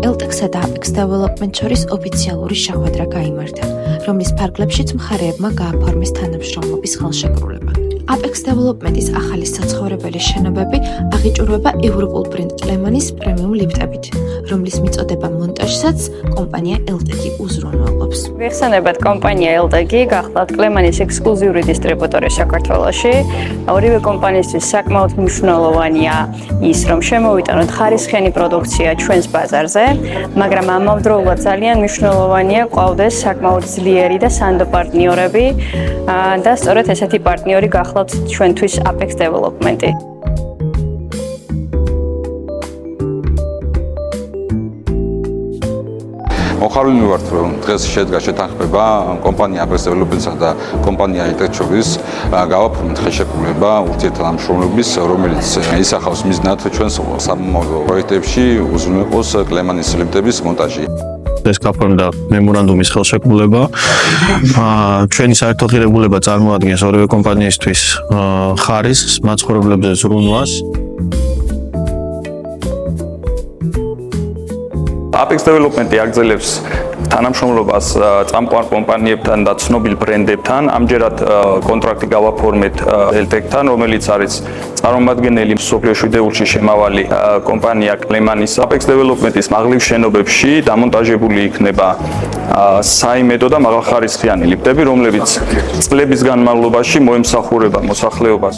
ელტექსა და Apex Development შორის ოფიციალური შეხვედრა გაიმართა, რომლის ფარგლებშიც მხარეებმა გააფორმეს თანამშრომლობის ხელშეკრულება. Apex Development-ის ახალი საცხოვრებელი შენობები აღიჭურვება ევროპულ ბრენდ კლემანის პრემიუმ ლიფტებით, რომლის მიწოდება მონტაჟსაც კომპანია LTG უზრუნველყოფს. ვიხსენებათ, კომპანია LTG გახლავთ კლემანის ექსკლუზიური დისტრიბუტორი საქართველოში. ორივე კომპანიისთვის საკმაოდ მნიშვნელოვანია ის, რომ შემოვიტანოთ ხარისხიანი პროდუქცია ჩვენს ბაზარზე, მაგრამ ამავდროულად ძალიან მნიშვნელოვანია ყავდეს საკმაოდ ძლიერი და სანდო პარტნიორები და სწორედ ესეთი პარტნიორი გახლავთ ჩვენთვის Apex Development-ი. მოხარული ვართ, რომ დღეს შედგა შეთანხმება კომპანია Apex Development-სა და კომპანია LTG შორის გავაფორმეთ ხელშეკრულება ურთიერთთანამშრომლობის, რომელიც ისახავს მიზნად ჩვენს სამომავლო პროექტებში უზრუნველყოს კლემანის ლიფტების მონტაჟი. ეს გაფორმდა მემორანდუმის ხელშეკრულება. ჩვენი საერთო ღირებულება წარმოადგენს ორივე კომპანიისთვის ხარისხს, მაცხოვრებლებზე ზრუნვას. Apex Development-ი აგრძელებს თანამშრომლობას წამყვან კომპანიებთან და ცნობილ ბრენდებთან. ამჯერად კონტრაქტი გავაფორმეთ LTG-თან, რომელიც არის წარმომადგენელი მსოფლიოში უდეულში შემავალი კომპანია კლემანის. Apex Development-ის მაღლივ შენობებში დამონტაჟებული იქნება საიმედო და მაღალხარისხიანი ლიფტები, რომლებიც წლების განმავლობაში მოემსახურება მოსახლეობას.